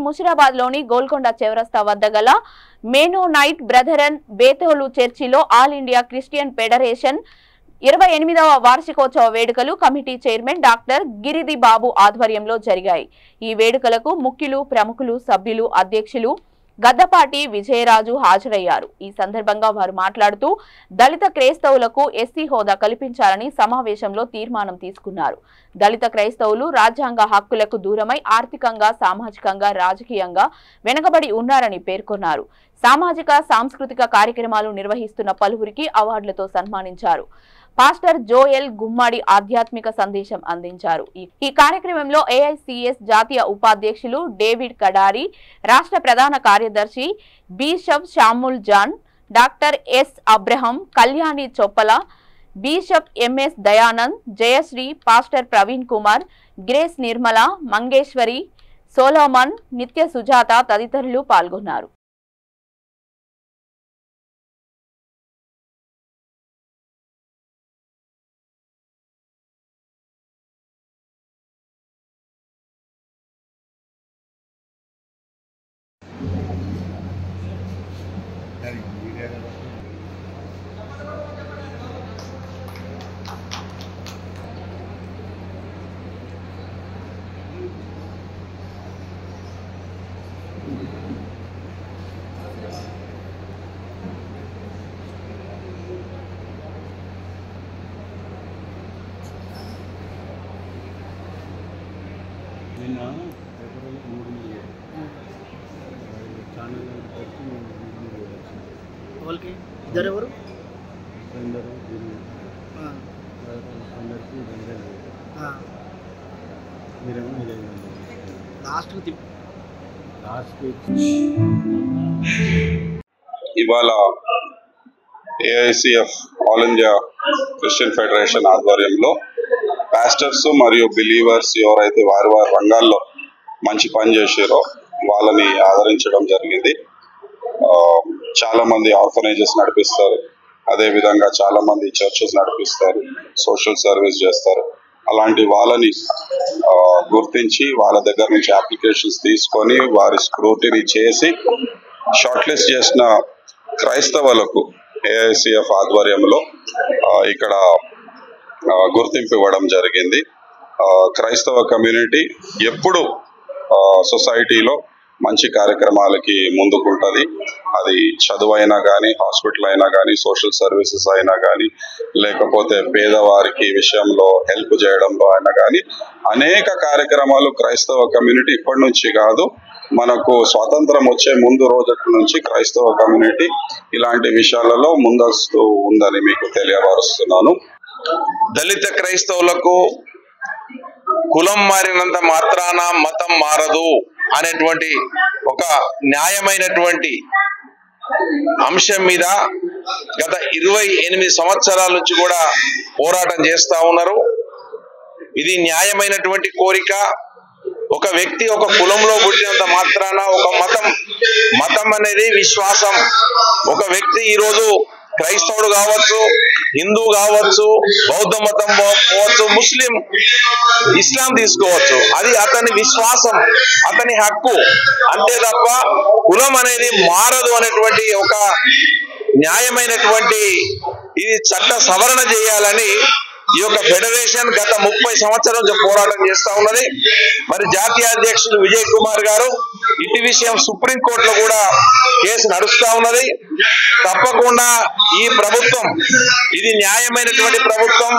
ముషిరాబాద్లోని గోల్కొండ చౌరస్తా వద్ద గల మెనోనైట్ బ్రదరన్ బేతోలు చర్చిలో ఆల్ ఇండియా క్రిస్టియన్ ఫెడరేషన్ 28వ వార్షికోత్సవ వేడుకలు కమిటీ చైర్మన్ డాక్టర్ గిరిది బాబు ఆధ్వర్యంలో జరిగాయి। ఈ వేడుకలకు ముఖ్యులు, ప్రముఖులు, సభ్యులు, అధ్యక్షులు గద్దపాటి విజయరాజు హాజరయ్యారు। ఈ సందర్భంగా వారు మాట్లాడుతూ దళిత క్రైస్తవులకు ఎస్సీ హోదా కల్పించాలని సమావేశంలో తీర్మానం తీసుకున్నారు। దళిత క్రైస్తవులు రాజ్యాంగ హక్కులకు దూరమై ఆర్థికంగా, సామాజికంగా, రాజకీయంగా వెనుకబడి ఉన్నారని పేర్కొన్నారు। సామాజిక, సాంస్కృతిక కార్యక్రమాలు నిర్వహిస్తున్న పలువురికి అవార్డులతో సన్మానించారు। పాస్టర్ జోయల్ గుమ్మడి ఆధ్యాత్మిక సందేశం అందించారు। ఈ కార్యక్రమంలో ఏఐసిఎస్ జాతీయ ఉపాధ్యక్షులు డేవిడ్ కడారి, రాష్ట్ర ప్రధాన కార్యదర్శి bishop Samuel John, doctor S Abraham, Kalyani Choppala, bishop MS Dayanand, Jayashree, pastor Praveen Kumar, Grace Nirmala, Mangeshwari, Solomon, Nitya Sujatha తదితరులు పాల్గొన్నారు। ఇవాళ AICF all India Christian Federation ఆధ్వర్యంలో పాస్టర్స్ మరియు బిలీవర్స్ ఎవరైతే వారి రంగాల్లో మంచి పని చేశారో వాళ్ళని ఆదరించడం జరిగింది। చాలా మంది ఆర్ఫనేజెస్ నడిపిస్తారు, అదే విధంగా చాలా మంది చర్చెస్ నడిపిస్తారు, సోషల్ సర్వీస్ చేస్తారు। అలాంటి వాళ్ళని గుర్తించి వాళ్ళ దగ్గర నుంచి అప్లికేషన్స్ తీసుకొని వారి స్క్రూటినీ చేసి షార్ట్ లిస్ట్ చేసిన క్రైస్తవులకు ఏఐసిఎఫ్ ఆధ్వర్యంలో ఇక్కడ గుర్తింపు ఇవ్వడం జరిగింది। క్రైస్తవ కమ్యూనిటీ ఎప్పుడు సొసైటీలో మంచి కార్యక్రమాలకి ముందుకుంటుంది। అది చదువు అయినా కానీ, హాస్పిటల్ అయినా కానీ, సోషల్ సర్వీసెస్ అయినా కానీ, లేకపోతే పేదవారికి విషయంలో హెల్ప్ చేయడంలో అయినా కానీ అనేక కార్యక్రమాలు క్రైస్తవ కమ్యూనిటీ ఇప్పటి నుంచి కాదు, మనకు స్వాతంత్రం వచ్చే ముందు రోజుల నుంచి క్రైస్తవ కమ్యూనిటీ ఇలాంటి విషయాలలో ముందస్తు ఉందని మీకు తెలియపరుస్తున్నాను। దళిత క్రైస్తవులకు కులం మారినంత మాత్రాన మతం మారదు అనేటువంటి ఒక న్యాయమైనటువంటి అంశం మీద గత 28 సంవత్సరాల నుంచి కూడా పోరాటం చేస్తా ఉన్నారు। ఇది న్యాయమైనటువంటి కోరిక। ఒక వ్యక్తి ఒక కులంలో పుట్టినంత మాత్రాన ఒక మతం అనేది విశ్వాసం। ఒక వ్యక్తి ఈరోజు క్రైస్తవుడు కావచ్చు, హిందూ కావచ్చు, బౌద్ధ మతం పోవచ్చు, ముస్లిం, ఇస్లాం తీసుకోవచ్చు, అది అతని విశ్వాసం, అతని హక్కు అంతే తప్ప కులం అనేది మారదు అనేటువంటి ఒక న్యాయమైనటువంటి ఇది చట్ట సవరణ చేయాలని ఈ యొక్క ఫెడరేషన్ గత 30 సంవత్సరాల నుంచి పోరాటం చేస్తా ఉన్నది। మరి జాతీయ అధ్యక్షులు విజయ్ కుమార్ గారు ఇటు విషయం సుప్రీంకోర్టులో కూడా కేసు నడుస్తా ఉన్నది। తప్పకుండా ఈ ప్రభుత్వం ఇది న్యాయమైనటువంటి ప్రభుత్వం।